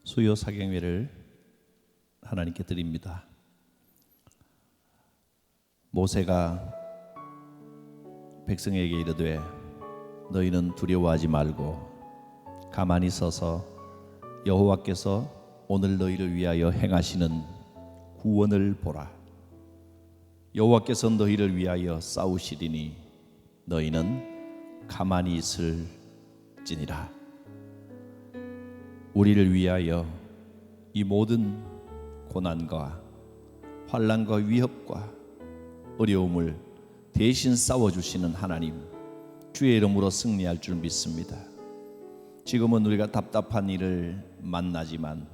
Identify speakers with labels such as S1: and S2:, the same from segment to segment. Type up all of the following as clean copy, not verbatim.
S1: 수요 사경회를 하나님께 드립니다. 모세가 백성에게 이르되 너희는 두려워하지 말고 가만히 서서 여호와께서 오늘 너희를 위하여 행하시는 구원을 보라. 여호와께서 너희를 위하여 싸우시리니 너희는 가만히 있을지니라. 우리를 위하여 이 모든 고난과 환난과 위협과 어려움을 대신 싸워주시는 하나님, 주의 이름으로 승리할 줄 믿습니다. 지금은 우리가 답답한 일을 만나지만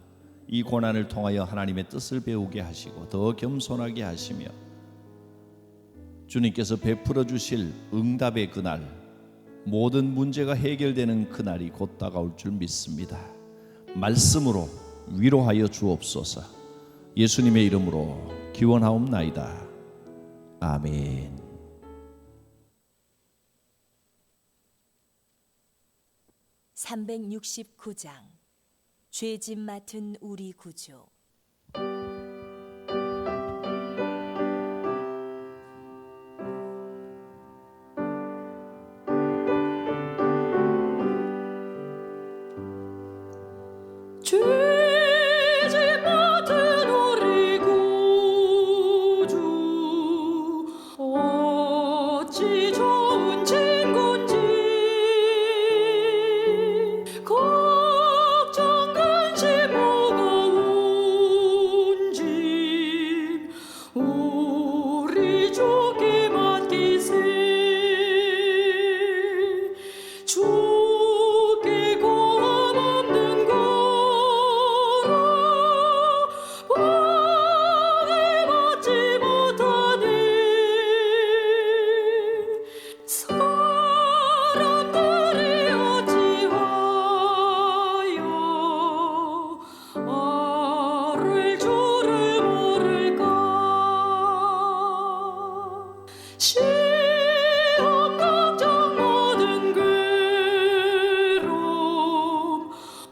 S1: 이 고난을 통하여 하나님의 뜻을 배우게 하시고 더 겸손하게 하시며 주님께서 베풀어 주실 응답의 그날, 모든 문제가 해결되는 그날이 곧 다가올 줄 믿습니다. 말씀으로 위로하여 주옵소서. 예수님의 이름으로 기원하옵나이다. 아멘.
S2: (369장) 죄짐 맡은 우리 구주.
S3: 죄짐 맡은 우리 구주, 어찌 좋은 친구인지, 걱정 근심 무거운 짐 우리 주께 맡기세. 주께 고함 없는 방해받지 못하네. 사람들이 어찌하여 아를 주를 모를까. 시험 걱정 모든 괴로움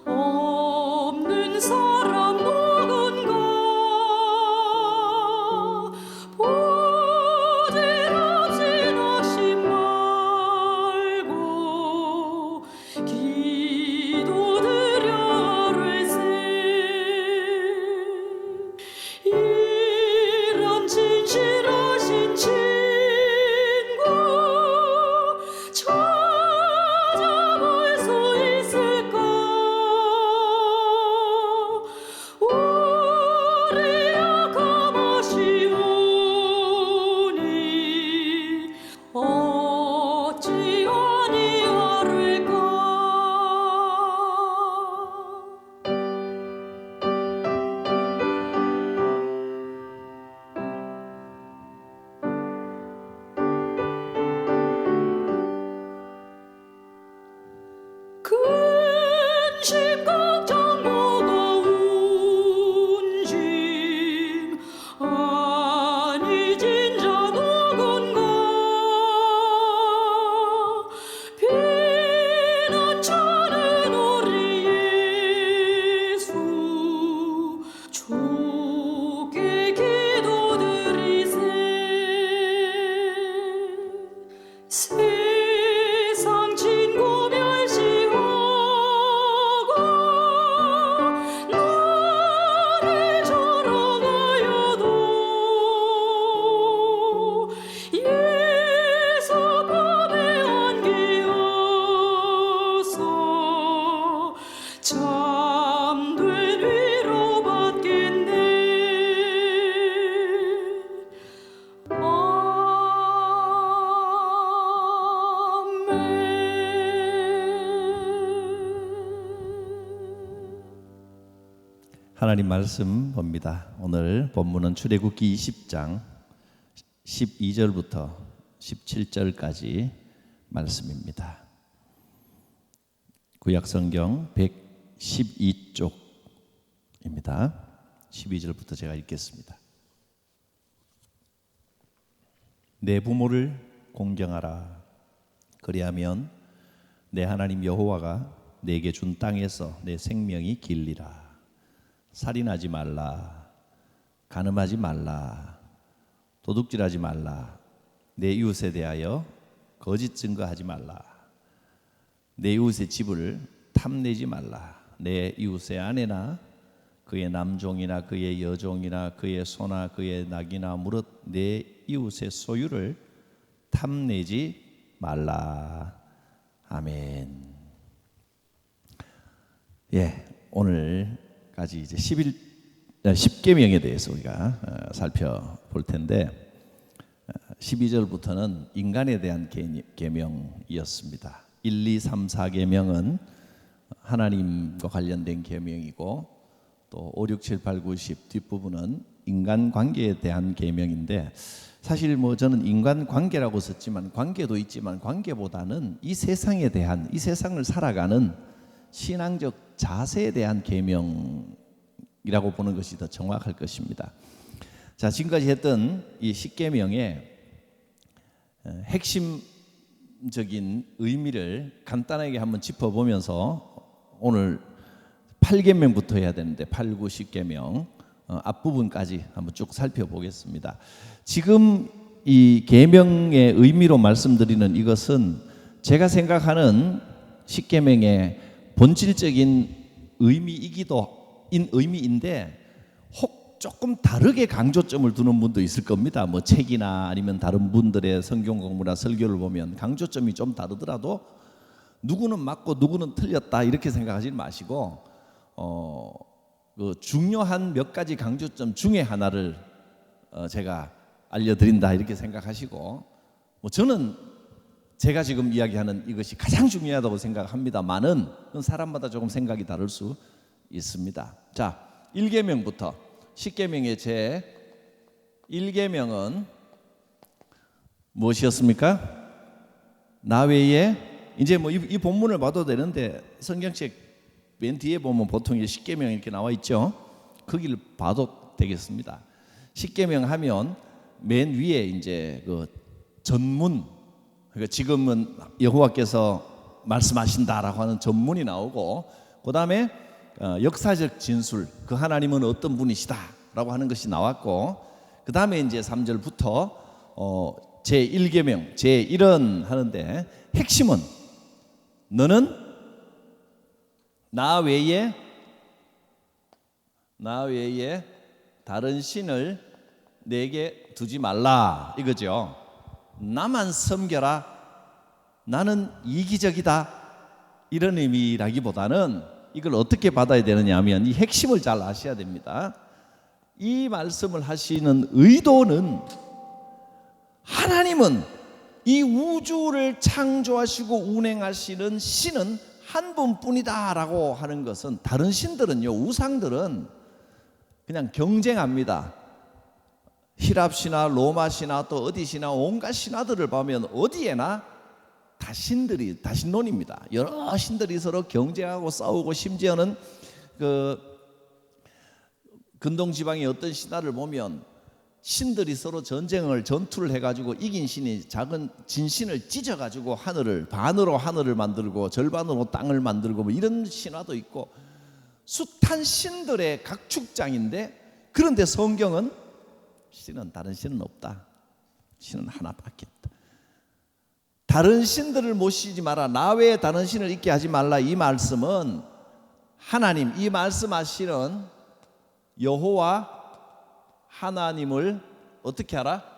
S3: 없는 사람 누군가. 부질없이 낙심 말고 기도드려 아뢰세. 이런 진실하신 친구 찾아볼 수 있을까. 우리 약함하시오니 어찌 아니하리까. 근심 걱정 무거운 짐 아니 진자 누군가. 피난처는 우리 예수, 주께 기도드리세. 세상 친구 멸시하고 나를 조롱하여도 예수 법에 안기어서 참된 위로 받겠네.
S1: 하나님 말씀 봅니다. 오늘 본문은 출애굽기 20장 12절부터 17절까지 말씀입니다. 구약성경 112쪽입니다. 12절부터 제가 읽겠습니다. 내 부모를 공경하라. 그리하면 내 하나님 여호와가 내게 준 땅에서 내 생명이 길리라. 살인하지 말라, 간음하지 말라, 도둑질하지 말라, 내 이웃에 대하여 거짓 증거하지 말라, 내 이웃의 집을 탐내지 말라, 내 이웃의 아내나 그의 남종이나 그의 여종이나 그의 소나 그의 낙이나 무릇 내 이웃의 소유를 탐내지 말라. 아멘. 예, 오늘까지 이제 10계명에 대해서 우리가 살펴볼 텐데 12절부터는 인간에 대한 계명이었습니다. 1, 2, 3, 4계명은 하나님과 관련된 계명이고 또 5, 6, 7, 8, 9, 10 뒷부분은 인간 관계에 대한 계명인데 사실 뭐 저는 인간 관계라고 썼지만 관계도 있지만 관계보다는 이 세상에 대한 이 세상을 살아가는 신앙적 자세에 대한 계명이라고 보는 것이 더 정확할 것입니다. 자, 지금까지 했던 이 10계명의 핵심적인 의미를 간단하게 한번 짚어보면서 오늘 8계명부터 해야 되는데 8, 9, 10계명 앞부분까지 한번 쭉 살펴보겠습니다. 지금 이 계명의 의미로 말씀드리는 이것은 제가 생각하는 10계명의 본질적인 의미인데 혹 조금 다르게 강조점을 두는 분도 있을 겁니다. 뭐 책이나 아니면 다른 분들의 성경 공부나 설교를 보면 강조점이 좀 다르더라도 누구는 맞고 누구는 틀렸다 이렇게 생각하지 마시고 그 중요한 몇 가지 강조점 중에 하나를 제가 알려드린다 이렇게 생각하시고 뭐 저는 제가 지금 이야기하는 이것이 가장 중요하다고 생각합니다만은 사람마다 조금 생각이 다를 수 있습니다. 자, 1계명부터 10계명의 제 1계명은 무엇이었습니까? 나 외에 이제 뭐 이 본문을 봐도 되는데 성경책 맨 뒤에 보면 보통 10계명 이렇게 나와 있죠. 거기를 봐도 되겠습니다. 10계명 하면 맨 위에 이제 그 전문, 그러니까 지금은 여호와께서 말씀하신다라고 하는 전문이 나오고 그 다음에 역사적 진술, 그 하나님은 어떤 분이시다라고 하는 것이 나왔고 그 다음에 이제 3절부터 제1계명, 제1은 하는데 핵심은 너는 나 외에 다른 신을 내게 두지 말라 이거죠. 나만 섬겨라, 나는 이기적이다 이런 의미라기보다는 이걸 어떻게 받아야 되느냐 하면 이 핵심을 잘 아셔야 됩니다. 이 말씀을 하시는 의도는 하나님은 이 우주를 창조하시고 운행하시는 신은 한 분뿐이다라고 하는 것은 다른 신들은요, 우상들은 그냥 경쟁합니다. 히랍 신화, 로마 신화, 또 어디 신화, 온갖 신화들을 보면 어디에나 다 신론입니다. 여러 신들이 서로 경쟁하고 싸우고 심지어는 그 근동 지방의 어떤 신화를 보면 신들이 서로 전투를 해가지고 이긴 신이 작은 진신을 찢어가지고 반으로 하늘을 만들고 절반으로 땅을 만들고 뭐 이런 신화도 있고 숱한 신들의 각축장인데 그런데 성경은 다른 신은 없다. 신은 하나밖에 없다. 다른 신들을 모시지 마라. 나 외에 다른 신을 있게 하지 말라. 이 말씀은 하나님, 이 말씀하시는 여호와 하나님을 어떻게 하라?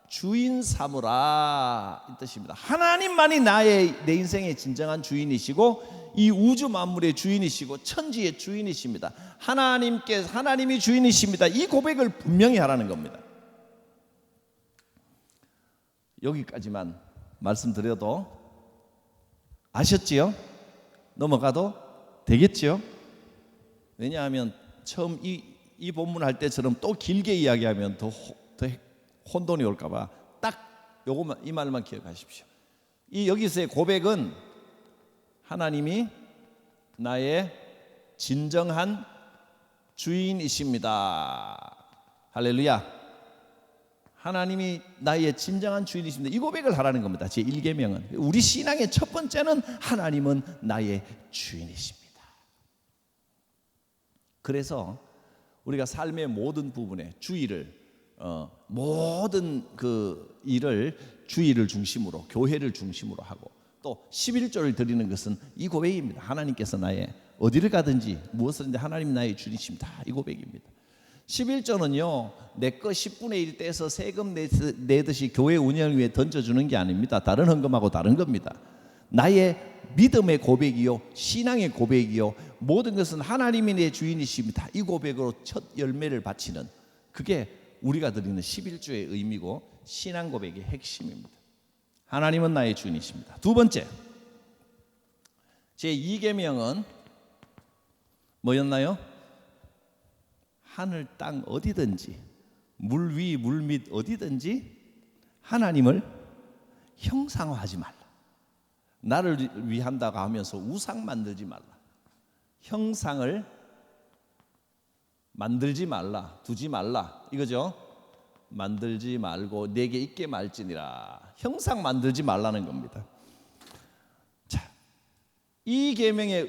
S1: 주인 삼으라 이 뜻입니다. 하나님만이 내 인생의 진정한 주인이시고 이 우주 만물의 주인이시고 천지의 주인이십니다. 하나님이 주인이십니다. 이 고백을 분명히 하라는 겁니다. 여기까지만 말씀드려도 아셨지요? 넘어가도 되겠지요? 왜냐하면 처음 이 본문 할 때처럼 또 길게 이야기하면 더 혼돈이 올까봐 딱 요것만 이 말만 기억하십시오. 이 여기서의 고백은 하나님이 나의 진정한 주인이십니다. 할렐루야. 하나님이 나의 진정한 주인이십니다. 이 고백을 하라는 겁니다. 제1계명은 우리 신앙의 첫 번째는 하나님은 나의 주인이십니다. 그래서 우리가 삶의 모든 부분에 주의를 모든 그 일을 주의를 중심으로 교회를 중심으로 하고 또 11조를 드리는 것은 이 고백입니다. 하나님께서 나의 어디를 가든지 무엇이든지 하나님이 나의 주님이십니다. 이 고백입니다. 11조는요 내 거 10분의 1 떼서 세금 내듯이 교회 운영을 위해 던져주는 게 아닙니다. 다른 헌금하고 다른 겁니다. 나의 믿음의 고백이요 신앙의 고백이요 모든 것은 하나님이 내 주인이십니다. 이 고백으로 첫 열매를 바치는 그게 우리가 드리는 11조의 의미고 신앙 고백의 핵심입니다. 하나님은 나의 주인이십니다. 두 번째 제2계명은 뭐였나요? 하늘 땅 어디든지 물 위 물 밑 어디든지 하나님을 형상화하지 말라. 나를 위한다고 하면서 우상 만들지 말라. 형상을 만들지 말라. 두지 말라. 이거죠. 만들지 말고 내게 있게 말지니라. 형상 만들지 말라는 겁니다. 자, 이 계명의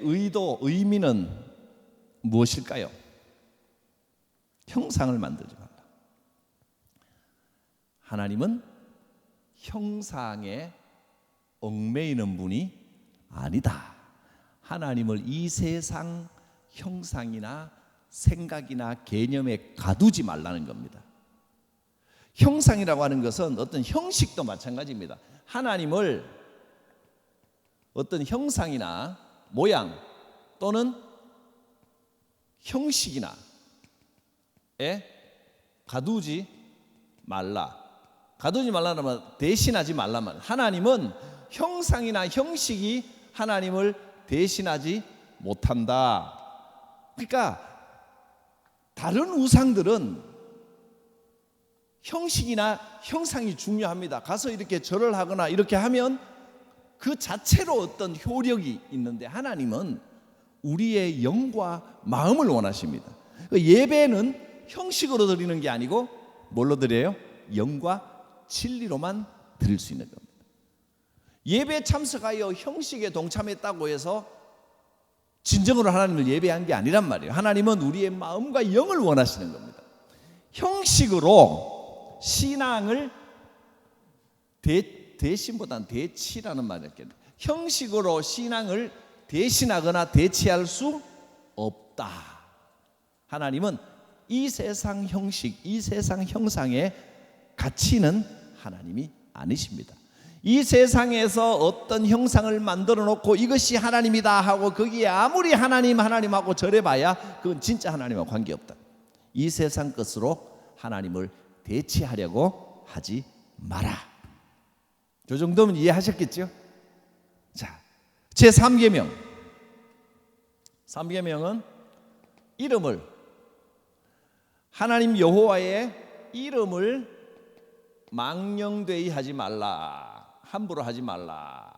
S1: 의미는 무엇일까요? 형상을 만들지 말라. 하나님은 형상에 얽매이는 분이 아니다. 하나님을 이 세상 형상이나 생각이나 개념에 가두지 말라는 겁니다. 형상이라고 하는 것은 어떤 형식도 마찬가지입니다. 하나님을 어떤 형상이나 모양 또는 형식이나 가두지 말라. 가두지 말라는 말 대신하지 말란 말. 하나님은 형상이나 형식이 하나님을 대신하지 못한다. 그러니까 다른 우상들은 형식이나 형상이 중요합니다. 가서 이렇게 절을 하거나 이렇게 하면 그 자체로 어떤 효력이 있는데 하나님은 우리의 영과 마음을 원하십니다. 예배는 형식으로 드리는 게 아니고 뭘로 드려요? 영과 진리로만 드릴 수 있는 겁니다. 예배에 참석하여 형식에 동참했다고 해서 진정으로 하나님을 예배한 게 아니란 말이에요. 하나님은 우리의 마음과 영을 원하시는 겁니다. 형식으로 신앙을 대신보다는 대치라는 말이었겠네요. 형식으로 신앙을 대신하거나 대치할 수 없다. 하나님은 이 세상 형식, 이 세상 형상에 갇히는 하나님이 아니십니다. 이 세상에서 어떤 형상을 만들어 놓고 이것이 하나님이다 하고 거기에 아무리 하나님하고 절해봐야 그건 진짜 하나님과 관계없다. 이 세상 것으로 하나님을 대체하려고 하지 마라. 이 정도면 이해하셨겠죠? 자, 제3계명. 3계명은 이름을 하나님 여호와의 이름을 망령되이 하지 말라. 함부로 하지 말라.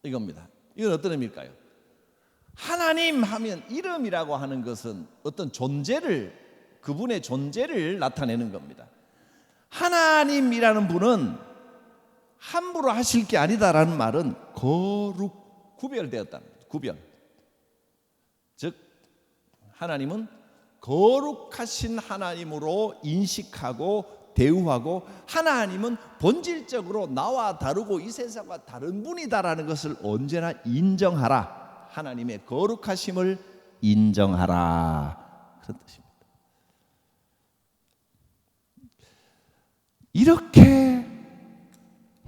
S1: 이겁니다. 이건 어떤 의미일까요? 하나님 하면 이름이라고 하는 것은 어떤 존재를 그분의 존재를 나타내는 겁니다. 하나님이라는 분은 함부로 하실 게 아니다라는 말은 거룩 구별되었다는 거죠. 구별. 즉 하나님은 거룩하신 하나님으로 인식하고 대우하고 하나님은 본질적으로 나와 다르고 이 세상과 다른 분이다라는 것을 언제나 인정하라. 하나님의 거룩하심을 인정하라. 그런 뜻입니다. 이렇게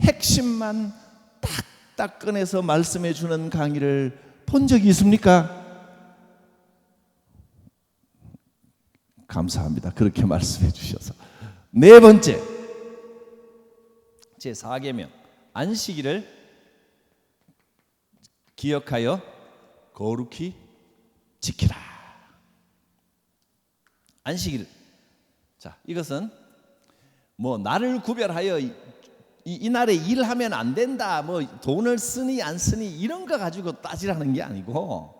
S1: 핵심만 딱딱 꺼내서 말씀해 주는 강의를 본 적이 있습니까? 감사합니다. 그렇게 말씀해 주셔서. 네 번째, 제4계명 안식일을 기억하여 거룩히 지키라. 안식일. 자, 이것은 뭐 나를 구별하여 이 날에 일하면 안 된다, 뭐 돈을 쓰니 안 쓰니 이런 거 가지고 따지라는 게 아니고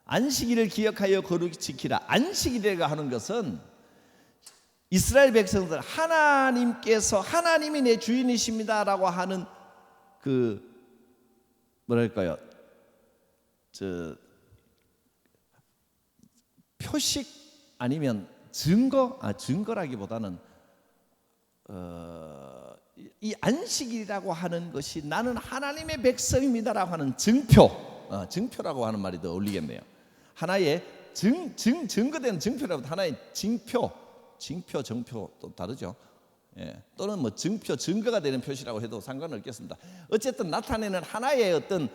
S1: 안식일을 기억하여 거룩히 지키라. 안식일이라고 하는 것은 이스라엘 백성들 하나님께서 하나님이 내 주인이십니다라고 하는 그 뭐랄까요? 표식 아니면 증거라기보다는 이 안식이라고 하는 것이 나는 하나님의 백성입니다라고 하는 증표라고 하는 말이 더 어울리겠네요. 하나의 증거된 증표라고 하나의 정표 또 다르죠. 예, 또는 뭐 증거가 되는 표시라고 해도 상관은 없겠습니다. 어쨌든 나타내는 하나의 어떤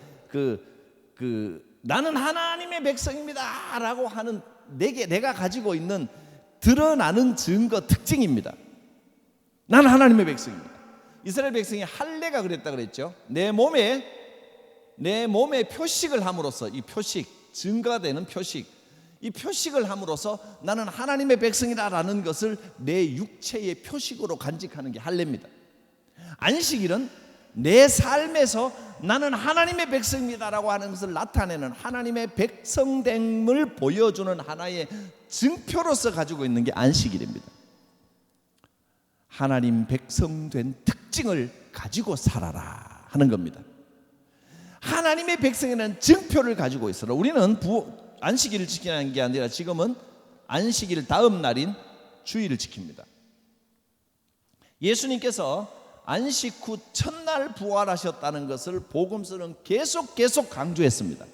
S1: 나는 하나님의 백성입니다라고 하는 내가 가지고 있는 드러나는 증거 특징입니다. 나는 하나님의 백성입니다. 이스라엘 백성이 할례가 그랬다 그랬죠. 내 몸에 표식을 함으로써 이 표식, 증거가 되는 표식, 이 표식을 함으로써 나는 하나님의 백성이다라는 것을 내 육체의 표식으로 간직하는 게 할례입니다. 안식일은 내 삶에서 나는 하나님의 백성입니다라고 하는 것을 나타내는 하나님의 백성됨을 보여주는 하나의 증표로서 가지고 있는 게 안식일입니다. 하나님 백성된 특징을 가지고 살아라 하는 겁니다. 하나님의 백성에는 증표를 가지고 있어라. 우리는 안식일을 지키는 게 아니라 지금은 안식일 다음 날인 주일을 지킵니다. 예수님께서 안식 후 첫날 부활하셨다는 것을 복음서는 계속 강조했습니다.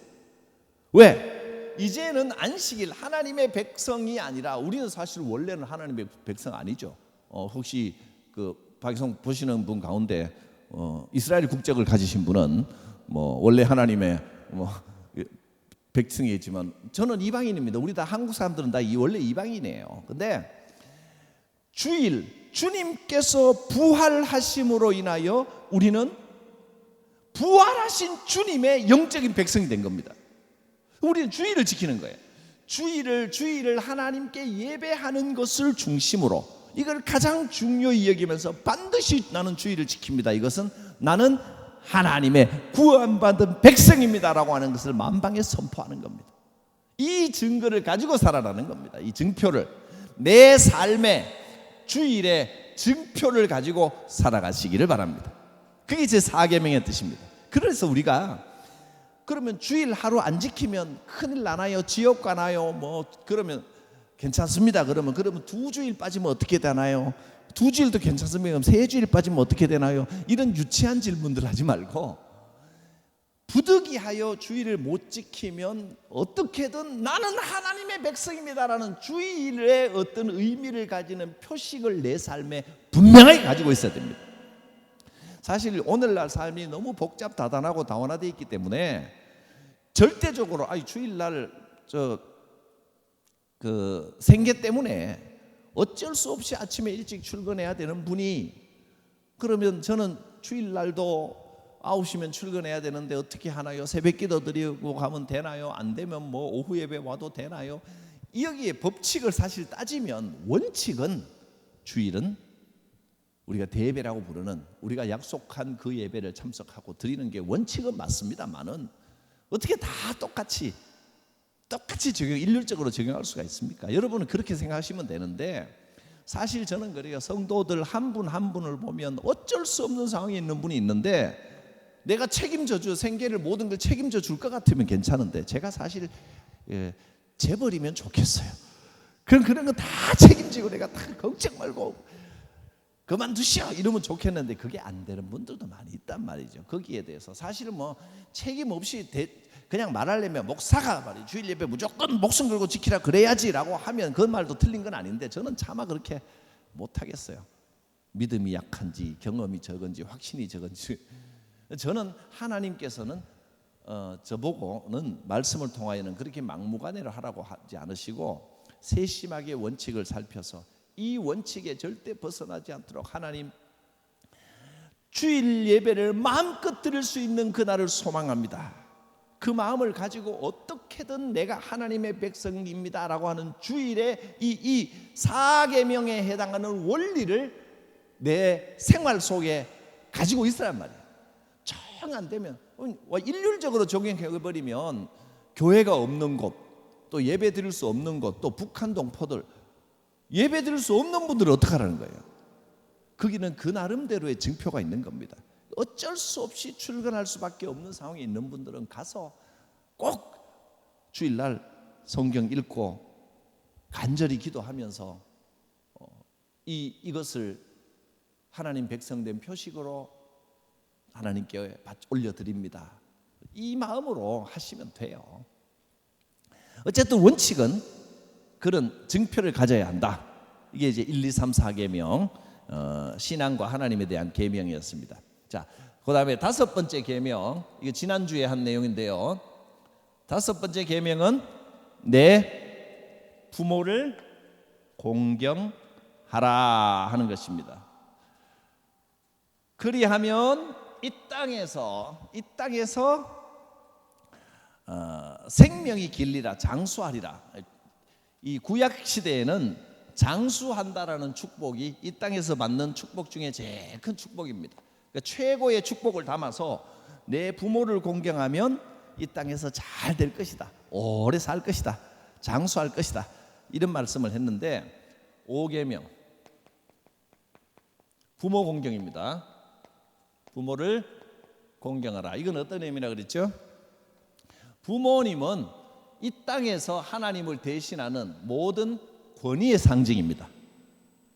S1: 왜? 이제는 안식일 하나님의 백성이 아니라 우리는 사실 원래는 하나님의 백성 아니죠. 혹시 박이성 보시는 분 가운데 이스라엘 국적을 가지신 분은 뭐 원래 하나님의 백성이지만 저는 이방인입니다. 우리 다 한국 사람들은 다 원래 이방인이에요. 근데 주일 주님께서 부활하심으로 인하여 우리는 부활하신 주님의 영적인 백성이 된 겁니다. 우리는 주일을 지키는 거예요. 주일을 하나님께 예배하는 것을 중심으로 이걸 가장 중요히 여기면서 반드시 나는 주일을 지킵니다. 이것은 나는 하나님의 구원받은 백성입니다라고 하는 것을 만방에 선포하는 겁니다. 이 증거를 가지고 살아라는 겁니다. 이 증표를 내 삶의 주일의 증표를 가지고 살아가시기를 바랍니다. 그게 제 4계명의 뜻입니다. 그래서 우리가 그러면 주일 하루 안 지키면 큰일 나나요? 지옥 가나요? 뭐 그러면 괜찮습니다. 그러면 2주일 빠지면 어떻게 되나요? 2주일도 괜찮습니다. 그럼 3주일 빠지면 어떻게 되나요? 이런 유치한 질문들 하지 말고 부득이하여 주일을 못 지키면 어떻게든 나는 하나님의 백성입니다라는 주일의 어떤 의미를 가지는 표식을 내 삶에 분명하게 가지고 있어야 됩니다. 사실 오늘날 삶이 너무 복잡다단하고 다원화되어 있기 때문에 절대적으로 주일날 생계 때문에 어쩔 수 없이 아침에 일찍 출근해야 되는 분이 그러면 저는 주일날도 9시면 출근해야 되는데 어떻게 하나요? 새벽기도 드리고 가면 되나요? 안 되면 뭐 오후 예배 와도 되나요? 여기에 법칙을 사실 따지면 원칙은 주일은 우리가 대예배라고 부르는 우리가 약속한 그 예배를 참석하고 드리는 게 원칙은 맞습니다만은 어떻게 다 똑같이 일률적으로 적용할 수가 있습니까? 여러분은 그렇게 생각하시면 되는데 사실 저는 그래요. 성도들 한 분 한 분을 보면 어쩔 수 없는 상황에 있는 분이 있는데 내가 생계를 모든 걸 책임져 줄 것 같으면 괜찮은데 제가 사실 재벌이면 좋겠어요. 그런 거 다 책임지고 내가 다 걱정 말고 그만두시오 이러면 좋겠는데 그게 안 되는 분들도 많이 있단 말이죠. 거기에 대해서 사실은 뭐 책임 없이 그냥 말하려면 목사가 말이죠. 주일 예배 무조건 목숨 걸고 지키라 그래야지라고 하면 그 말도 틀린 건 아닌데 저는 차마 그렇게 못하겠어요. 믿음이 약한지 경험이 적은지 확신이 적은지 저는 하나님께서는 저보고는 말씀을 통하여는 그렇게 막무가내로 하라고 하지 않으시고 세심하게 원칙을 살펴서 이 원칙에 절대 벗어나지 않도록 하나님 주일 예배를 마음껏 드릴 수 있는 그날을 소망합니다. 그 마음을 가지고 어떻게든 내가 하나님의 백성입니다라고 하는 주일의 이 4계명에 해당하는 원리를 내 생활 속에 가지고 있으란 말이에요. 정 안 되면 일률적으로 적용해버리면 교회가 없는 곳, 또 예배 드릴 수 없는 곳, 또 북한 동포들 예배 드릴 수 없는 분들은 어떻게 하라는 거예요? 거기는 그 나름대로의 증표가 있는 겁니다. 어쩔 수 없이 출근할 수밖에 없는 상황에 있는 분들은 가서 꼭 주일날 성경 읽고 간절히 기도하면서 이것을 하나님 백성된 표식으로 하나님께 올려드립니다. 이 마음으로 하시면 돼요. 어쨌든 원칙은 그런 증표를 가져야 한다. 이게 이제 1, 2, 3, 4계명 신앙과 하나님에 대한 계명이었습니다. 자, 그다음에 다섯 번째 계명, 이게 지난주에 한 내용인데요. 다섯 번째 계명은 내 부모를 공경하라 하는 것입니다. 그리하면 이 땅에서 생명이 길리라, 장수하리라. 이 구약 시대에는 장수한다라는 축복이 이 땅에서 받는 축복 중에 제일 큰 축복입니다. 그러니까 최고의 축복을 담아서 내 부모를 공경하면 이 땅에서 잘 될 것이다, 오래 살 것이다, 장수할 것이다, 이런 말씀을 했는데 5계명 부모 공경입니다. 부모를 공경하라. 이건 어떤 의미라 그랬죠? 부모님은 이 땅에서 하나님을 대신하는 모든 권위의 상징입니다.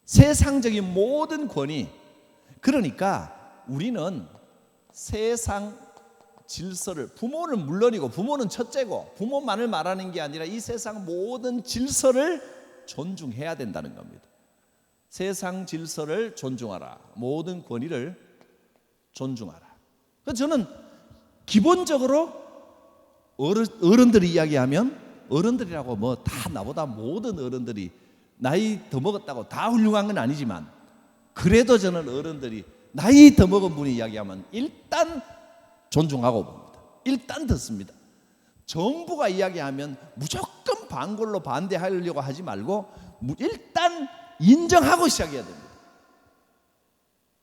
S1: 세상적인 모든 권위. 그러니까 우리는 세상 질서를, 부모는 물론이고 부모는 첫째고 부모만을 말하는 게 아니라 이 세상 모든 질서를 존중해야 된다는 겁니다. 세상 질서를 존중하라. 모든 권위를 존중하라. 그래서 저는 기본적으로 어른들이 이야기하면, 어른들이라고 뭐 다 나보다 모든 어른들이 나이 더 먹었다고 다 훌륭한 건 아니지만, 그래도 저는 어른들이 나이 더 먹은 분이 이야기하면 일단 존중하고 봅니다. 일단 듣습니다. 정부가 이야기하면 무조건 반골로 반대하려고 하지 말고 일단 인정하고 시작해야 됩니다.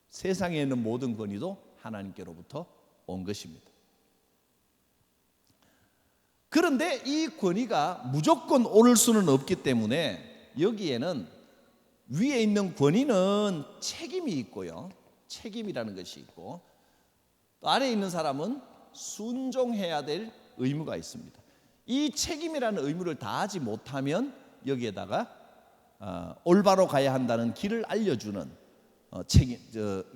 S1: 세상에 있는 모든 권위도 하나님께로부터 온 것입니다. 그런데 이 권위가 무조건 옳을 수는 없기 때문에 여기에는 위에 있는 권위는 책임이 있고요, 책임이라는 것이 있고, 또 아래에 있는 사람은 순종해야 될 의무가 있습니다. 이 책임이라는 의무를 다하지 못하면 여기에다가 올바로 가야 한다는 길을 알려주는 책임,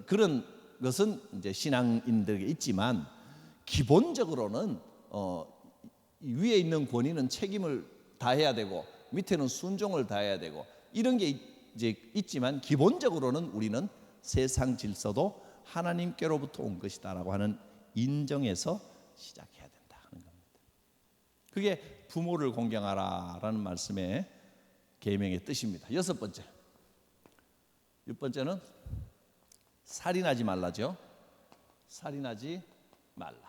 S1: 그런 것은 이제 신앙인들에게 있지만, 기본적으로는 위에 있는 권위는 책임을 다해야 되고 밑에는 순종을 다해야 되고 이런 게 이제 있지만, 기본적으로는 우리는 세상 질서도 하나님께로부터 온 것이다라고 하는 인정에서 시작해야 된다 하는 겁니다. 그게 부모를 공경하라라는 말씀의 계명의 뜻입니다. 여섯 번째, 6번째는 살인하지 말라죠. 살인하지 말라.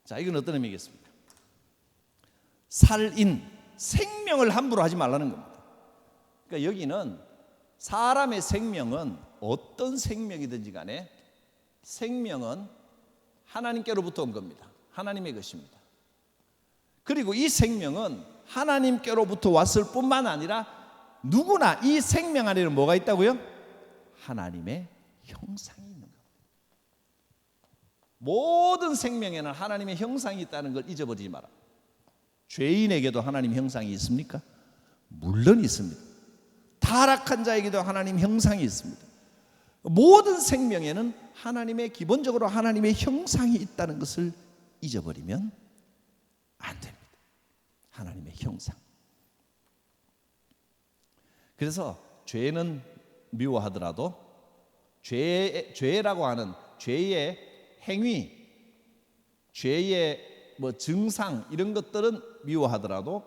S1: 자, 이건 어떤 의미겠습니까? 살인, 생명을 함부로 하지 말라는 겁니다. 그러니까 여기는 사람의 생명은 어떤 생명이든지 간에 생명은 하나님께로부터 온 겁니다. 하나님의 것입니다. 그리고 이 생명은 하나님께로부터 왔을 뿐만 아니라 누구나 이 생명 안에는 뭐가 있다고요? 하나님의 형상이 있는 겁니다. 모든 생명에는 하나님의 형상이 있다는 걸 잊어버리지 마라. 죄인에게도 하나님 형상이 있습니까? 물론 있습니다. 타락한 자에게도 하나님 형상이 있습니다. 모든 생명에는 기본적으로 하나님의 형상이 있다는 것을 잊어버리면 안 됩니다. 하나님의 형상. 그래서 죄는 미워하더라도 죄라고 하는 죄의 행위, 죄의 증상 이런 것들은 미워하더라도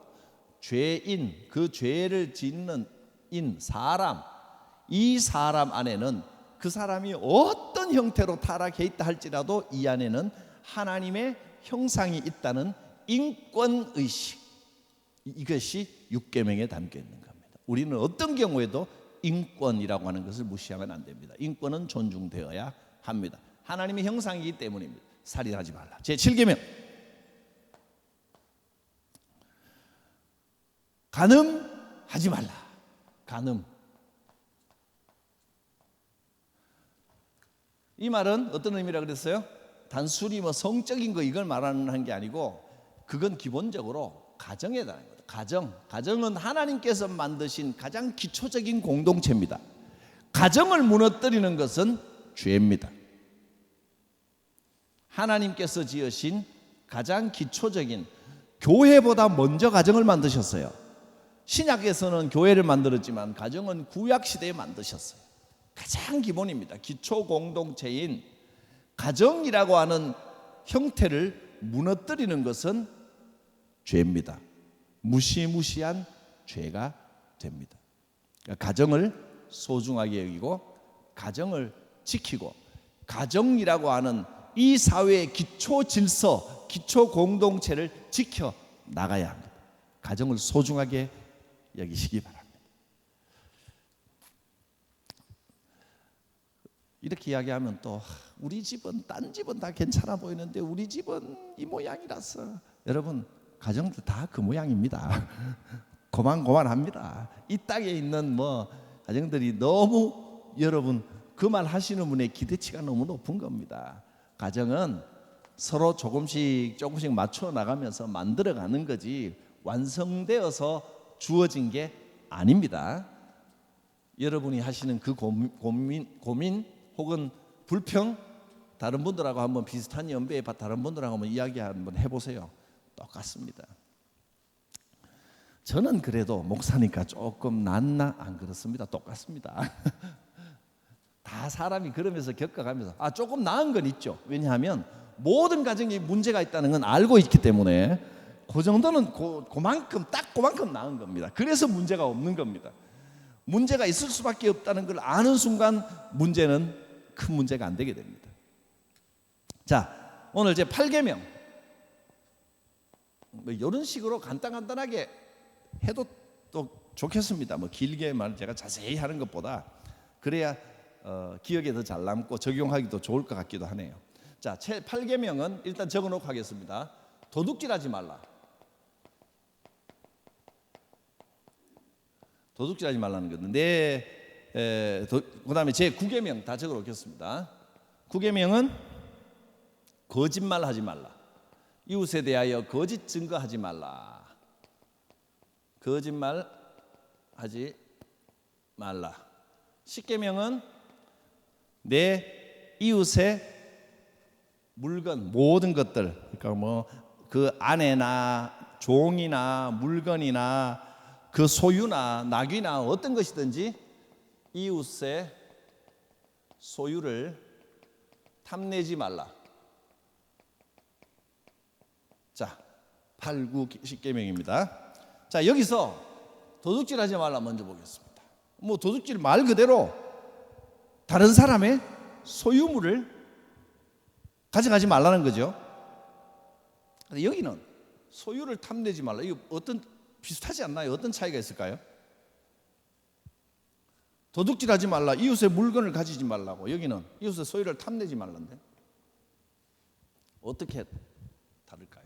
S1: 죄인, 그 죄를 짓는 사람, 이 사람 안에는 그 사람이 어떤 형태로 타락해 있다 할지라도 이 안에는 하나님의 형상이 있다는 인권의식, 이것이 6계명에 담겨 있는 겁니다. 우리는 어떤 경우에도 인권이라고 하는 것을 무시하면 안 됩니다. 인권은 존중되어야 합니다. 하나님의 형상이기 때문입니다. 살인하지 말라. 제7계명, 간음하지 말라. 간음. 이 말은 어떤 의미라 그랬어요? 단순히 성적인 거 이걸 말하는 게 아니고, 그건 기본적으로 가정에 대한 거다. 가정은 하나님께서 만드신 가장 기초적인 공동체입니다. 가정을 무너뜨리는 것은 죄입니다. 하나님께서 지으신 가장 기초적인, 교회보다 먼저 가정을 만드셨어요. 신약에서는 교회를 만들었지만 가정은 구약 시대에 만드셨어요. 가장 기본입니다. 기초 공동체인 가정이라고 하는 형태를 무너뜨리는 것은 죄입니다. 무시무시한 죄가 됩니다. 그러니까 가정을 소중하게 여기고 가정을 지키고 가정이라고 하는 이 사회의 기초 질서, 기초 공동체를 지켜 나가야 합니다. 가정을 소중하게 여기시기 바랍니다. 이렇게 이야기하면 또 우리 집은, 딴 집은 다 괜찮아 보이는데 우리 집은 이 모양이라서, 여러분 가정들 다 그 모양입니다. 고만고만합니다. 이 땅에 있는 가정들이 너무, 여러분 그 말 하시는 분의 기대치가 너무 높은 겁니다. 가정은 서로 조금씩 맞춰 나가면서 만들어가는 거지 완성되어서 주어진 게 아닙니다. 여러분이 하시는 그 고민 혹은 불평, 다른 분들하고 한번 비슷한 연배의 다른 분들하고 한번 이야기 한번 해보세요. 똑같습니다. 저는 그래도 목사니까 조금 낫나? 안 그렇습니다. 똑같습니다. 다 사람이 그러면서 겪어가면서 조금 나은 건 있죠. 왜냐하면 모든 가정에 문제가 있다는 건 알고 있기 때문에 그 정도는 그만큼 나은 겁니다. 그래서 문제가 없는 겁니다. 문제가 있을 수밖에 없다는 걸 아는 순간 문제는 큰 문제가 안 되게 됩니다. 자, 오늘 제 8계명 이런 식으로 간단하게 해도 또 좋겠습니다. 길게 제가 자세히 하는 것보다 그래야 기억에 더 잘 남고 적용하기도 좋을 것 같기도 하네요. 자, 8계명은 일단 적어놓고 하겠습니다. 도둑질하지 말라. 도둑질하지 말라는 건데, 그 다음에 제 9계명 다 적어놓겠습니다. 9계명은 거짓말하지 말라. 이웃에 대하여 거짓 증거하지 말라. 거짓말하지 말라. 10계명은 내 이웃의 물건, 모든 것들, 그러니까 그 아내나 종이나 물건이나 그 소유나 낙이나 어떤 것이든지 이웃의 소유를 탐내지 말라. 자, 8, 9, 10계명입니다. 자, 여기서 도둑질하지 말라 먼저 보겠습니다. 도둑질 말 그대로 다른 사람의 소유물을 가져가지 말라는 거죠. 근데 여기는 소유를 탐내지 말라. 이거 비슷하지 않나요? 어떤 차이가 있을까요? 도둑질하지 말라, 이웃의 물건을 가지지 말라고. 여기는 이웃의 소유를 탐내지 말란데 어떻게 다를까요?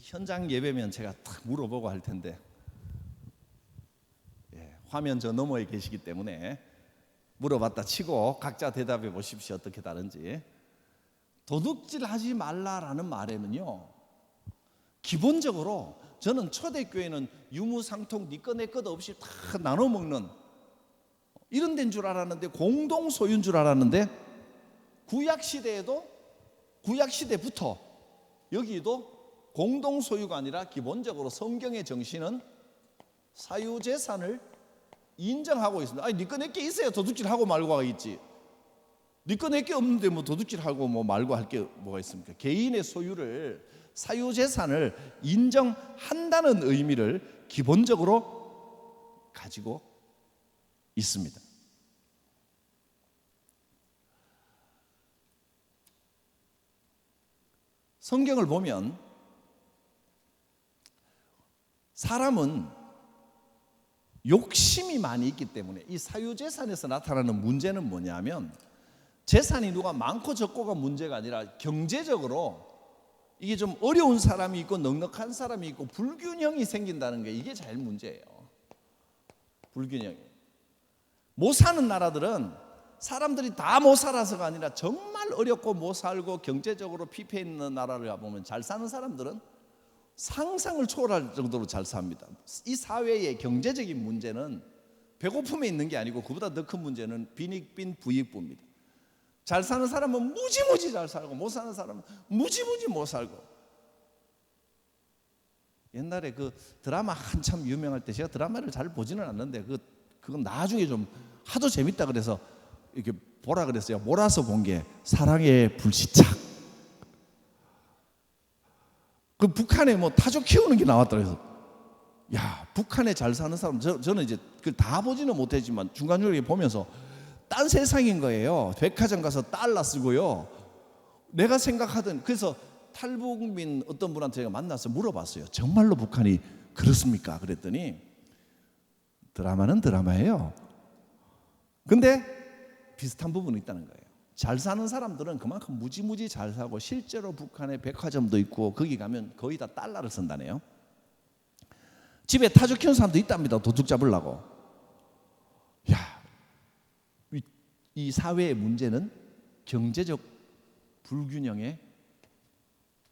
S1: 현장 예배면 제가 딱 물어보고 할 텐데, 화면 저 너머에 계시기 때문에 물어봤다 치고 각자 대답해 보십시오. 어떻게 다른지. 도둑질하지 말라라는 말에는요, 기본적으로 저는 초대교회는 유무상통 니 거 내 것도 없이 다 나눠 먹는 이런 데인 줄 알았는데, 공동 소유인 줄 알았는데, 구약시대부터 여기도 공동 소유가 아니라 기본적으로 성경의 정신은 사유재산을 인정하고 있습니다. 아니, 니 거 내 게 있어야 도둑질하고 말고 하겠지. 니 거 내 게 없는데 도둑질하고 말고 할 게 뭐가 있습니까? 개인의 소유를, 사유재산을 인정한다는 의미를 기본적으로 가지고 있습니다. 성경을 보면 사람은 욕심이 많이 있기 때문에 이 사유재산에서 나타나는 문제는 뭐냐면, 재산이 누가 많고 적고가 문제가 아니라 경제적으로 이게 좀 어려운 사람이 있고 넉넉한 사람이 있고 불균형이 생긴다는 게, 이게 제일 문제예요. 불균형이. 못 사는 나라들은 사람들이 다 못 살아서가 아니라 정말 어렵고 못 살고 경제적으로 피폐 있는 나라를 가보면 잘 사는 사람들은 상상을 초월할 정도로 잘 삽니다. 이 사회의 경제적인 문제는 배고픔에 있는 게 아니고 그보다 더 큰 문제는 빈익빈 부익부입니다. 잘 사는 사람은 무지무지 잘 살고 못 사는 사람은 무지무지 못 살고. 옛날에 그 드라마 한참 유명할 때 제가 드라마를 잘 보지는 않는데 그건 나중에 좀 하도 재밌다 그래서 이렇게 보라 그랬어요. 몰아서 본 게 사랑의 불시착. 그 북한에 뭐 타조 키우는 게 나왔더라고요. 야, 북한에 잘 사는 사람 저는 이제 그걸 다 보지는 못했지만 중간중간에 보면서 딴 세상인 거예요. 백화점 가서 달러 쓰고요. 내가 생각하던 그래서 탈북민 어떤 분한테 제가 만나서 물어봤어요. 정말로 북한이 그렇습니까? 그랬더니 드라마는 드라마예요. 근데 비슷한 부분이 있다는 거예요. 잘 사는 사람들은 그만큼 무지무지 잘 사고 실제로 북한에 백화점도 있고 거기 가면 거의 다 달러를 쓴다네요. 집에 타조 키우는 사람도 있답니다. 도둑 잡으려고. 야, 이 사회의 문제는 경제적 불균형의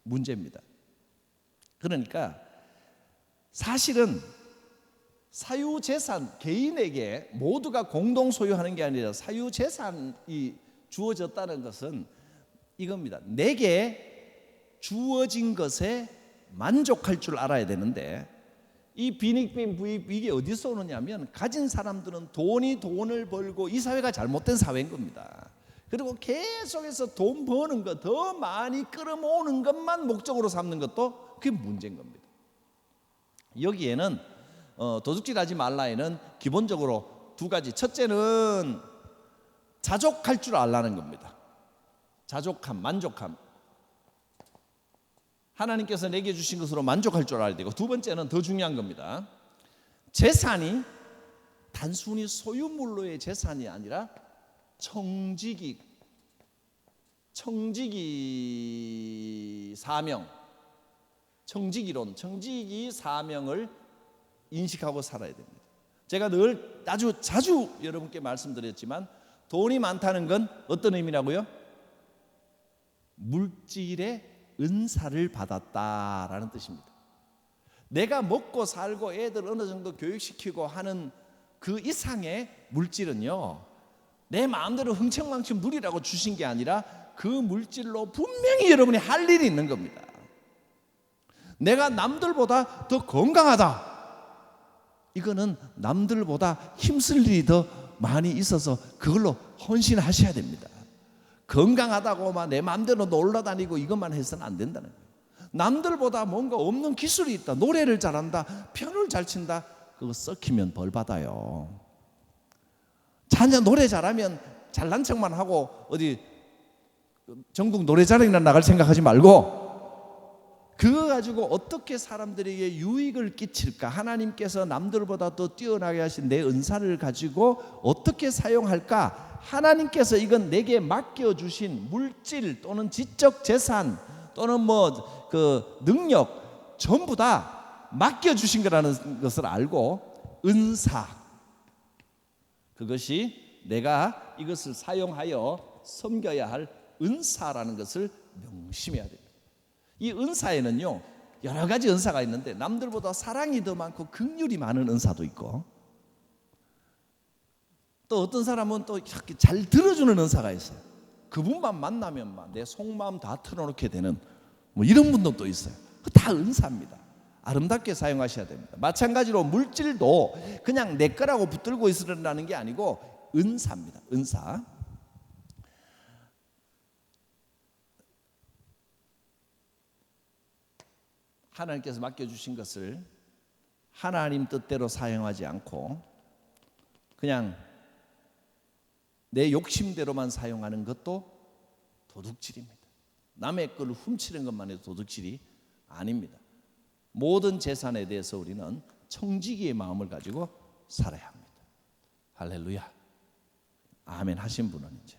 S1: 문제입니다. 그러니까 사실은 사유재산, 개인에게 모두가 공동 소유하는 게 아니라 사유재산이 주어졌다는 것은 이겁니다. 내게 주어진 것에 만족할 줄 알아야 되는데 이 빈익빈 부익 이게 어디서 오느냐면 가진 사람들은 돈을 벌고 이 사회가 잘못된 사회인 겁니다. 그리고 계속해서 돈 버는 것, 더 많이 끌어모으는 것만 목적으로 삼는 것도 그게 문제인 겁니다. 여기에는 도둑질하지 말라에는 기본적으로 두 가지. 첫째는 자족할 줄 알라는 겁니다. 자족함, 만족함. 하나님께서 내게 주신 것으로 만족할 줄 알아야 되고, 두 번째는 더 중요한 겁니다. 재산이 단순히 소유물로의 재산이 아니라 청지기 사명, 청지기론, 청지기 사명을 인식하고 살아야 됩니다. 제가 늘 아주 자주 여러분께 말씀드렸지만 돈이 많다는 건 어떤 의미라고요? 물질의 은사를 받았다라는 뜻입니다. 내가 먹고 살고 애들 어느 정도 교육시키고 하는 그 이상의 물질은요, 내 마음대로 흥청망청 누리라고 주신 게 아니라 그 물질로 분명히 여러분이 할 일이 있는 겁니다. 내가 남들보다 더 건강하다, 이거는 남들보다 힘쓸 일이 더 많이 있어서 그걸로 헌신하셔야 됩니다. 건강하다고 막 내 마음대로 놀러 다니고 이것만 해서는 안 된다는 거예요. 남들보다 뭔가 없는 기술이 있다, 노래를 잘한다, 피아노를 잘 친다, 그거 썩히면 벌 받아요. 자녀 노래 잘하면 잘난 척만 하고 어디 전국 노래자랑이나 나갈 생각하지 말고 그거 가지고 어떻게 사람들에게 유익을 끼칠까, 하나님께서 남들보다 더 뛰어나게 하신 내 은사를 가지고 어떻게 사용할까, 하나님께서 이건 내게 맡겨주신 물질 또는 지적 재산 또는 뭐 그 능력 전부 다 맡겨주신 거라는 것을 알고 은사, 그것이 내가 이것을 사용하여 섬겨야 할 은사라는 것을 명심해야 됩니다. 이 은사에는요 여러 가지 은사가 있는데 남들보다 사랑이 더 많고 긍휼이 많은 은사도 있고, 또 어떤 사람은 또 잘 들어주는 은사가 있어요. 그분만 만나면 막 내 속마음 다 털어놓게 되는 뭐 이런 분도 또 있어요. 다 은사입니다. 아름답게 사용하셔야 됩니다. 마찬가지로 물질도 그냥 내 거라고 붙들고 있으라는 게 아니고 은사입니다. 은사. 하나님께서 맡겨주신 것을 하나님 뜻대로 사용하지 않고 그냥 내 욕심대로만 사용하는 것도 도둑질입니다. 남의 걸 훔치는 것만 해도 도둑질이 아닙니다. 모든 재산에 대해서 우리는 청지기의 마음을 가지고 살아야 합니다. 할렐루야. 아멘 하신 분은 이제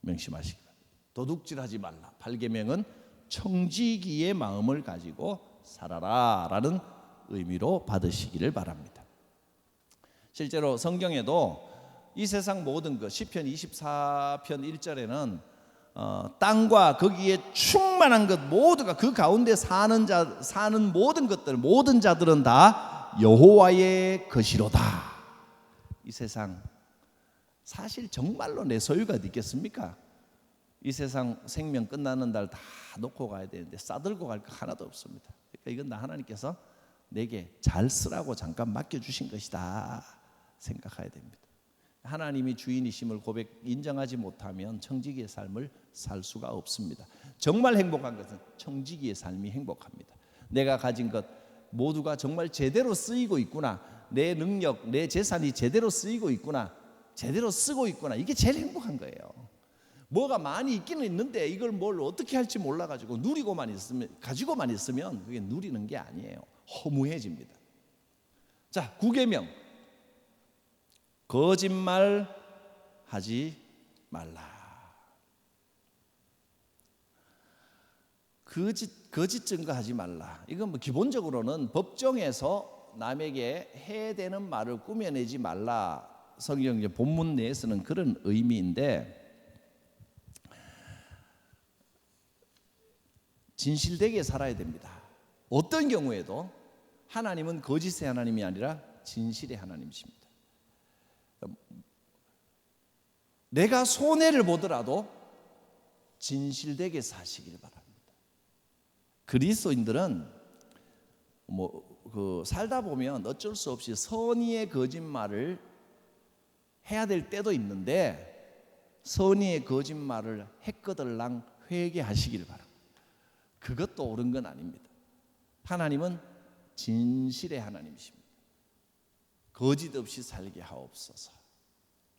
S1: 명심하시기 바랍니다. 도둑질하지 말라. 8계명은 청지기의 마음을 가지고 살아라 라는 의미로 받으시기를 바랍니다. 실제로 성경에도 이 세상 모든 것, 시편 24편 1절에는 땅과 거기에 충만한 것 모두가 그 가운데 사는 모든 것들 모든 자들은 다 여호와의 것이로다. 이 세상 사실 정말로 내 소유가 어디 있겠습니까? 이 세상 생명 끝나는 날 다 놓고 가야 되는데 싸들고 갈 거 하나도 없습니다. 그러니까 이건 나 하나님께서 내게 잘 쓰라고 잠깐 맡겨주신 것이다 생각해야 됩니다. 하나님이 주인이심을 인정하지 못하면 청지기의 삶을 살 수가 없습니다. 정말 행복한 것은 청지기의 삶이 행복합니다. 내가 가진 것 모두가 정말 제대로 쓰이고 있구나, 내 능력, 내 재산이 제대로 쓰이고 있구나, 제대로 쓰고 있구나, 이게 제일 행복한 거예요. 뭐가 많이 있기는 있는데 이걸 뭘 어떻게 할지 몰라가지고 가지고만 있으면 그게 누리는 게 아니에요. 허무해집니다. 자, 9계명 거짓말 하지 말라. 거짓 증거하지 말라. 이건 뭐 기본적으로는 법정에서 남에게 해대는 말을 꾸며내지 말라. 성경 본문 내에서는 그런 의미인데, 진실되게 살아야 됩니다. 어떤 경우에도 하나님은 거짓의 하나님이 아니라 진실의 하나님이십니다. 내가 손해를 보더라도 진실되게 사시길 바랍니다. 그리스도인들은 살다 보면 어쩔 수 없이 선의의 거짓말을 해야 될 때도 있는데, 선의의 거짓말을 했거들랑 회개하시길 바랍니다. 그것도 옳은 건 아닙니다. 하나님은 진실의 하나님이십니다. 거짓 없이 살게 하옵소서.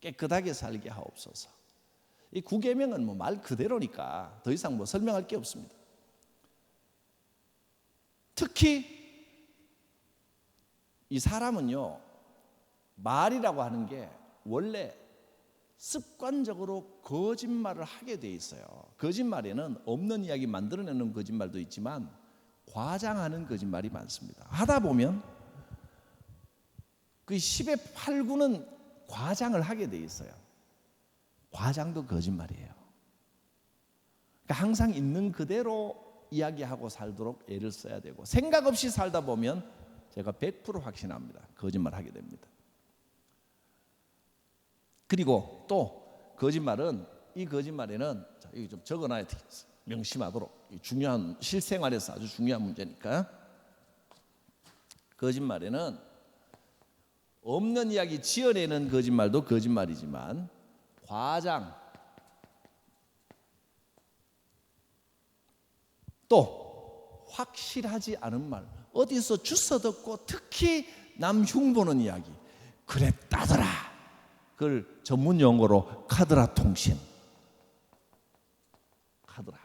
S1: 깨끗하게 살게 하옵소서. 이 9계명은 말 그대로니까 더 이상 설명할 게 없습니다. 특히 이 사람은요, 말이라고 하는 게 원래 습관적으로 거짓말을 하게 돼 있어요. 거짓말에는 없는 이야기 만들어내는 거짓말도 있지만 과장하는 거짓말이 많습니다. 하다 보면 그 10의 8구는 과장을 하게 돼 있어요. 과장도 거짓말이에요. 그러니까 항상 있는 그대로 이야기하고 살도록 애를 써야 되고, 생각 없이 살다 보면 제가 100% 확신합니다. 거짓말 하게 됩니다. 그리고 또 거짓말은, 이 거짓말에는 이거 좀 적어놔야 되겠어요. 명심하도록. 중요한, 실생활에서 아주 중요한 문제니까. 거짓말에는 없는 이야기 지어내는 거짓말도 거짓말이지만, 과장, 또 확실하지 않은 말, 어디서 주워 듣고 특히 남 흉보는 이야기, 그랬다더라, 그걸 전문 용어로 카더라 통신, 카더라,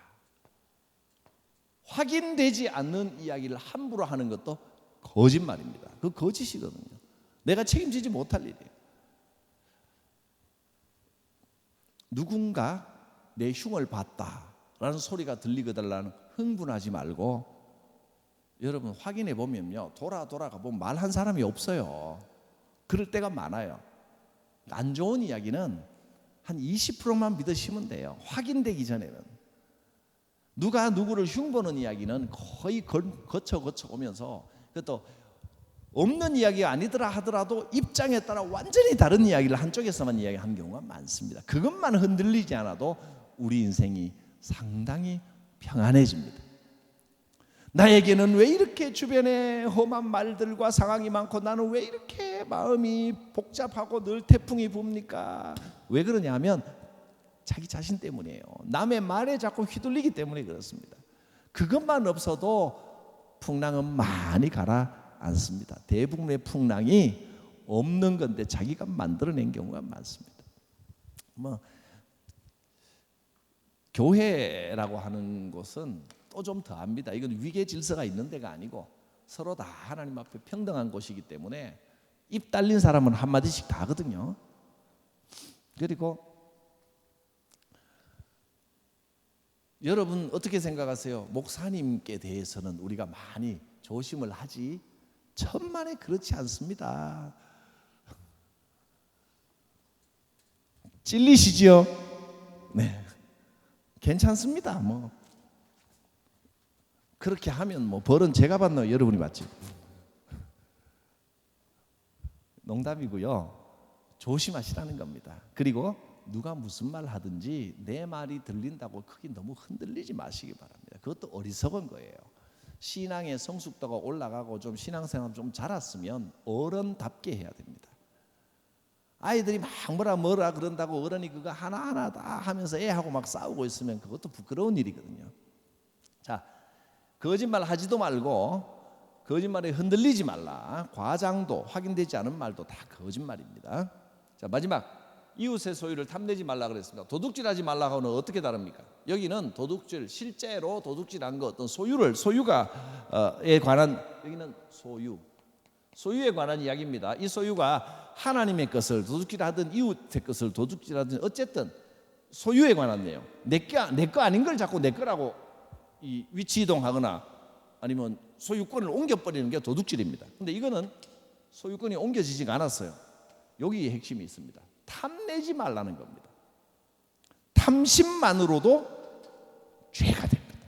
S1: 확인되지 않는 이야기를 함부로 하는 것도 거짓말입니다. 그 거짓이거든요. 내가 책임지지 못할 일이에요. 누군가 내 흉을 봤다라는 소리가 들리거들라는 흥분하지 말고, 여러분 확인해 보면요, 돌아가 보면 말한 사람이 없어요. 그럴 때가 많아요. 안 좋은 이야기는 한 20%만 믿으시면 돼요. 확인되기 전에는. 누가 누구를 흉보는 이야기는 거의 거쳐 오면서, 그것도 없는 이야기가 아니더라 하더라도 입장에 따라 완전히 다른 이야기를 한쪽에서만 이야기하는 경우가 많습니다. 그것만 흔들리지 않아도 우리 인생이 상당히 평안해집니다. 나에게는 왜 이렇게 주변에 험한 말들과 상황이 많고 나는 왜 이렇게 마음이 복잡하고 늘 태풍이 붑니까? 왜 그러냐 하면 자기 자신 때문이에요. 남의 말에 자꾸 휘둘리기 때문에 그렇습니다. 그것만 없어도 풍랑은 많이 가라앉습니다. 대부분의 풍랑이 없는 건데 자기가 만들어낸 경우가 많습니다. 교회라고 하는 곳은 또 좀 더합니다. 이건 위계 질서가 있는 데가 아니고 서로 다 하나님 앞에 평등한 곳이기 때문에 입 달린 사람은 한마디씩 다 하거든요. 그리고 여러분 어떻게 생각하세요? 목사님께 대해서는 우리가 많이 조심을 하지, 천만에 그렇지 않습니다. 찔리시죠? 네. 괜찮습니다. 뭐 그렇게 하면 뭐 벌은 제가 받나 여러분이 받지. 농담이고요. 조심하시라는 겁니다. 그리고 누가 무슨 말 하든지 내 말이 들린다고 크게 너무 흔들리지 마시기 바랍니다. 그것도 어리석은 거예요. 신앙의 성숙도가 올라가고 좀 신앙생활 좀 자랐으면 어른답게 해야 됩니다. 아이들이 막 뭐라 그런다고 어른이 그거 하나하나 다 하면서 애하고 막 싸우고 있으면 그것도 부끄러운 일이거든요. 자, 거짓말 하지도 말고 거짓말에 흔들리지 말라. 과장도 확인되지 않은 말도 다 거짓말입니다. 자, 마지막 이웃의 소유를 탐내지 말라 그랬습니다. 도둑질하지 말라고는 어떻게 다릅니까? 여기는 도둑질, 실제로 도둑질한 거 어떤 소유가에 관한, 여기는 소유에 관한 이야기입니다. 이 소유가 하나님의 것을 도둑질하든 이웃의 것을 도둑질하든 어쨌든 소유에 관한 내용. 내 거 아닌 걸 자꾸 내 거라고 이 위치 이동하거나 아니면 소유권을 옮겨버리는 게 도둑질입니다. 근데 이거는 소유권이 옮겨지지가 않았어요. 여기에 핵심이 있습니다. 탐내지 말라는 겁니다. 탐심만으로도 죄가 됩니다.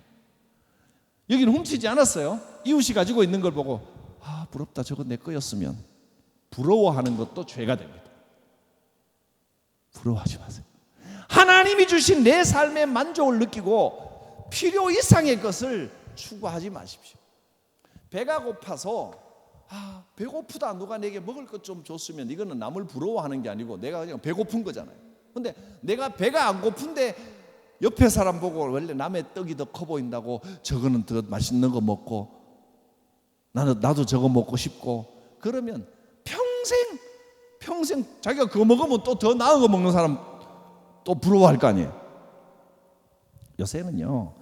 S1: 여기는 훔치지 않았어요. 이웃이 가지고 있는 걸 보고 부럽다, 저거 내 거였으면 부러워하는 것도 죄가 됩니다. 부러워하지 마세요. 하나님이 주신 내 삶의 만족을 느끼고 필요 이상의 것을 추구하지 마십시오. 배가 고파서 배고프다, 누가 내게 먹을 것 좀 줬으면, 이거는 남을 부러워하는 게 아니고 내가 그냥 배고픈 거잖아요. 근데 내가 배가 안 고픈데 옆에 사람 보고 원래 남의 떡이 더 커 보인다고 저거는 더 맛있는 거 먹고 나도 저거 먹고 싶고, 그러면 평생 자기가 그거 먹으면 또 더 나은 거 먹는 사람 또 부러워할 거 아니에요. 요새는요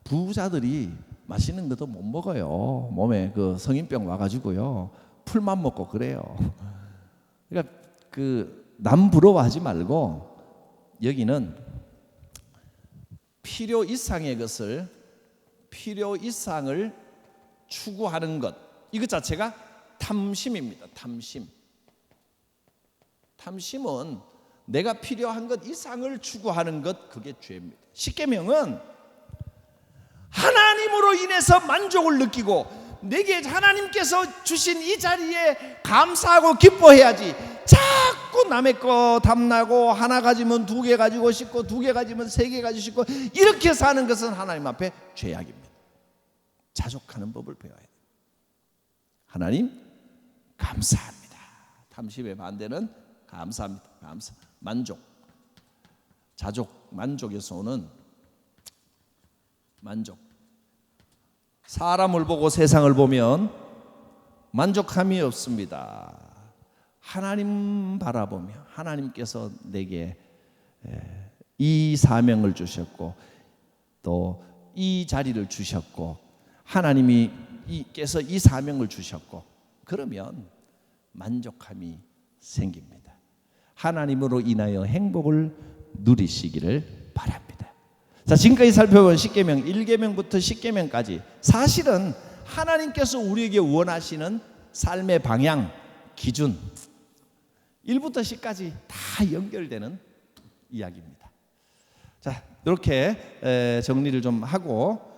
S1: 부자들이 맛있는 것도 못 먹어요. 몸에 그 성인병 와가지고요 풀만 먹고 그래요. 그러니까 남 부러워하지 말고 여기는 필요 이상의 것을, 필요 이상을 추구하는 것, 이것 자체가 탐심입니다. 탐심은 내가 필요한 것 이상을 추구하는 것, 그게 죄입니다. 십계명은 하나님으로 인해서 만족을 느끼고 내게 하나님께서 주신 이 자리에 감사하고 기뻐해야지, 자꾸 남의 거 탐나고 하나 가지면 두 개 가지고 싶고 두 개 가지면 세 개 가지고 싶고 이렇게 사는 것은 하나님 앞에 죄악입니다. 자족하는 법을 배워야 돼요. 하나님 감사합니다. 탐심의 반대는 감사합니다. 만족. 만족에서 오는 만족. 사람을 보고 세상을 보면 만족함이 없습니다. 하나님 바라보며 하나님께서 내게 이 사명을 주셨고 또 이 자리를 주셨고 하나님께서 이 사명을 주셨고, 그러면 만족함이 생깁니다. 하나님으로 인하여 행복을 누리시기를 바랍니다. 자, 지금까지 살펴본 십계명 1계명부터 10계명까지 사실은 하나님께서 우리에게 원하시는 삶의 방향, 기준 1부터 10까지 다 연결되는 이야기입니다. 자, 이렇게 정리를 좀 하고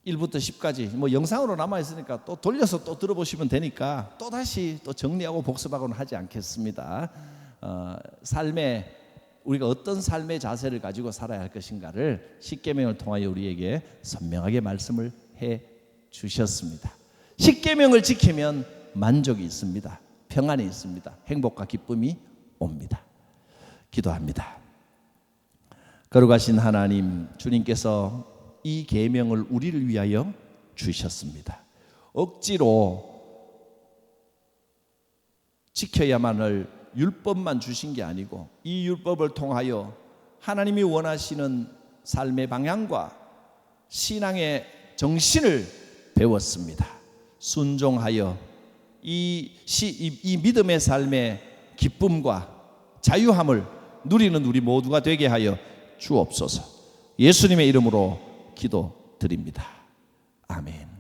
S1: 1부터 10까지 뭐 영상으로 남아 있으니까 또 돌려서 또 들어보시면 되니까 또 다시 또 정리하고 복습하고는 하지 않겠습니다. 우리가 어떤 삶의 자세를 가지고 살아야 할 것인가를 십계명을 통하여 우리에게 선명하게 말씀을 해 주셨습니다. 십계명을 지키면 만족이 있습니다. 평안이 있습니다. 행복과 기쁨이 옵니다. 기도합니다. 거룩하신 하나님, 주님께서 이 계명을 우리를 위하여 주셨습니다. 억지로 지켜야만 할 율법만 주신 게 아니고 이 율법을 통하여 하나님이 원하시는 삶의 방향과 신앙의 정신을 배웠습니다. 순종하여 이 믿음의 삶의 기쁨과 자유함을 누리는 우리 모두가 되게 하여 주옵소서. 예수님의 이름으로 기도드립니다. 아멘.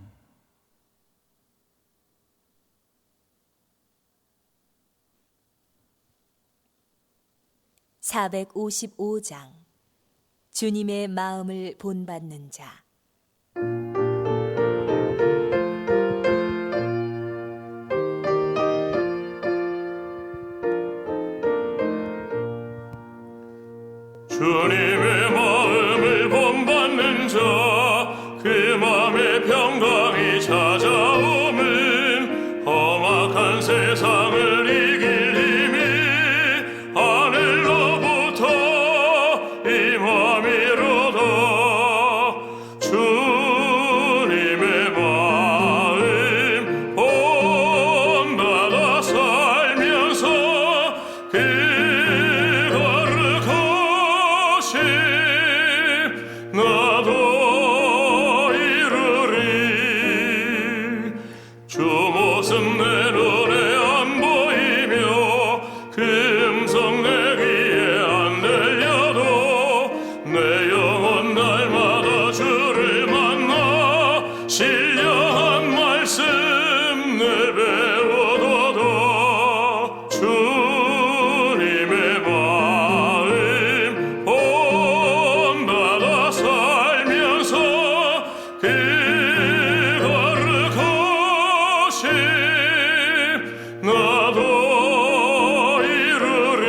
S2: 455장 주님의 마음을 본받는 자.
S3: 주님의 마음을 본받는 자, 그 마음의 평강이 찾아오면 험악한 세상을 이길 힘이 하늘로부터 임함이로다. 주님의 마음 본받아 살면서 그 나도 이루리. 주 모습 내 눈에 안 보이며 그 음성 내 귀에 안 들려도 내 영혼 날마다 주를 만나 신령한 말씀 늘 배우도다. 주님의 마음 본받아 살면서 그 거룩하심 나도 이루리.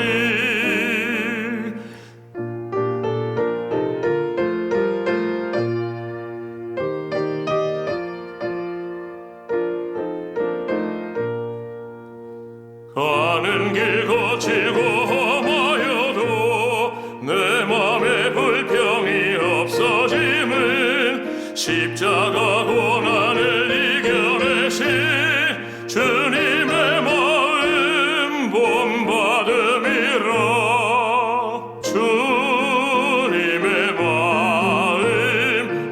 S3: 가는 길 거치고 험하여도 내 맘에 불평이 없어짐은 십자가 고난을 이겨내신 주님의 마음 본받음이라. 주님의 마음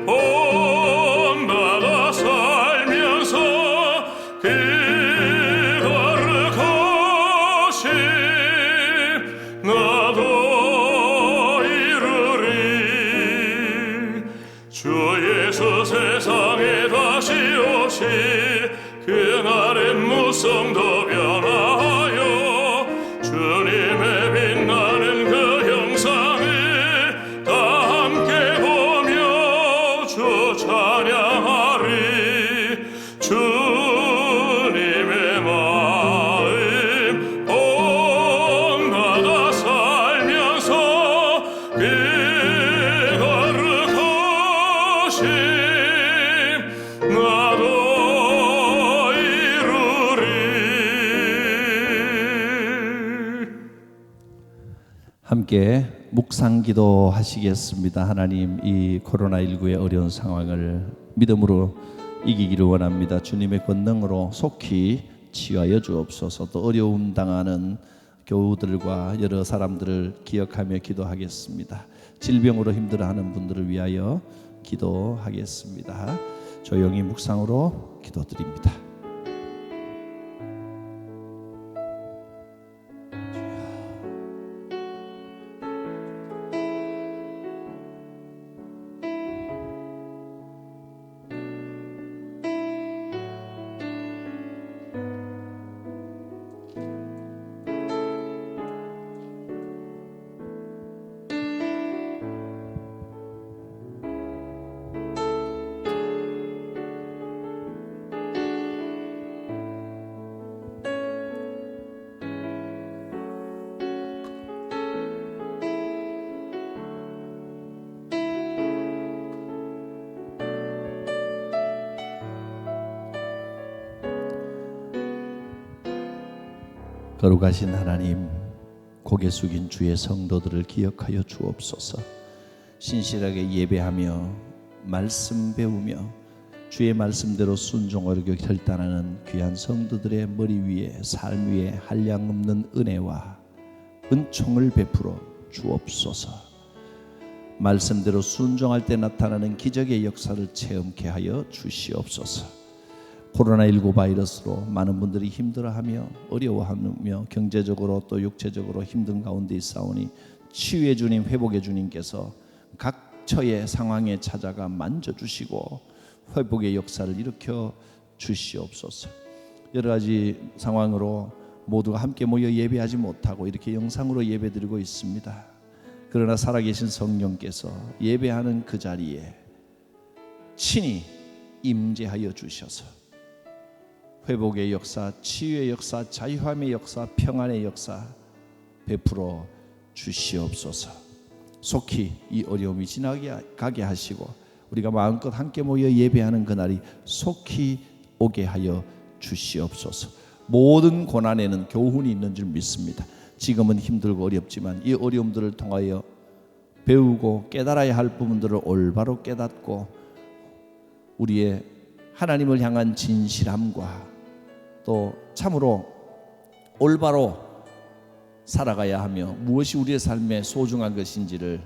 S3: 본받아 살면서 그 거룩하심 나도 이루리. 주 예수 세상에 다시 오실 그날의 무성도 변화하여 주님의 빛나는 그 형상을 다 함께 보며 주 찬양하리. 주님의 마음 본받아 살면서 그 거룩하심 나도 이루리.
S1: 함께 묵상기도 하시겠습니다. 하나님, 이 코로나19의 어려운 상황을 믿음으로 이기기를 원합니다. 주님의 권능으로 속히 치유하여 주옵소서. 또 어려움 당하는 교우들과 여러 사람들을 기억하며 기도하겠습니다. 질병으로 힘들어하는 분들을 위하여 기도하겠습니다. 조용히 묵상으로 기도드립니다. 거룩하신 하나님, 고개 숙인 주의 성도들을 기억하여 주옵소서. 신실하게 예배하며 말씀 배우며 주의 말씀대로 순종하려 결단하는 귀한 성도들의 머리 위에, 삶 위에 한량없는 은혜와 은총을 베풀어 주옵소서. 말씀대로 순종할 때 나타나는 기적의 역사를 체험케 하여 주시옵소서. 코로나19 바이러스로 많은 분들이 힘들어하며 어려워하며 경제적으로 또 육체적으로 힘든 가운데 있사오니 치유의 주님, 회복의 주님께서 각 처의 상황에 찾아가 만져주시고 회복의 역사를 일으켜 주시옵소서. 여러 가지 상황으로 모두가 함께 모여 예배하지 못하고 이렇게 영상으로 예배드리고 있습니다. 그러나 살아계신 성령께서 예배하는 그 자리에 친히 임재하여 주셔서 회복의 역사, 치유의 역사, 자유함의 역사, 평안의 역사 베풀어 주시옵소서. 속히 이 어려움이 지나가게 하시고 우리가 마음껏 함께 모여 예배하는 그날이 속히 오게 하여 주시옵소서. 모든 고난에는 교훈이 있는 줄 믿습니다. 지금은 힘들고 어렵지만 이 어려움들을 통하여 배우고 깨달아야 할 부분들을 올바로 깨닫고 우리의 하나님을 향한 진실함과 또 참으로 올바로 살아가야 하며 무엇이 우리의 삶에 소중한 것인지를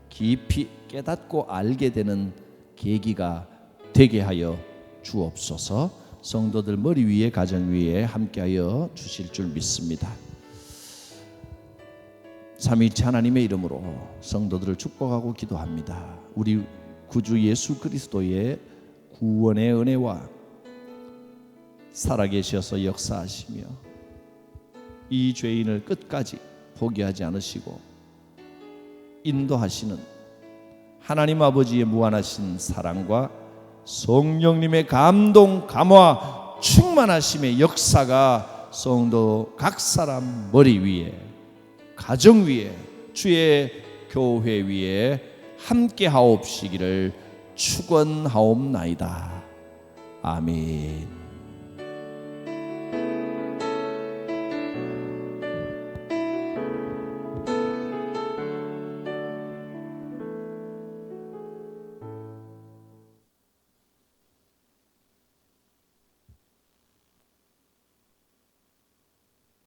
S1: 깊이 깨닫고 알게 되는 계기가 되게 하여 주옵소서. 성도들 머리 위에 가정 위에 함께하여 주실 줄 믿습니다. 삼위일체 하나님의 이름으로 성도들을 축복하고 기도합니다. 우리 구주 예수 그리스도의 구원의 은혜와 살아계셔서 역사하시며 이 죄인을 끝까지 포기하지 않으시고 인도하시는 하나님 아버지의 무한하신 사랑과 성령님의 감동, 감화, 충만하심의 역사가 성도 각 사람 머리 위에, 가정 위에, 주의 교회 위에 함께 하옵시기를 축원하옵나이다. 아멘.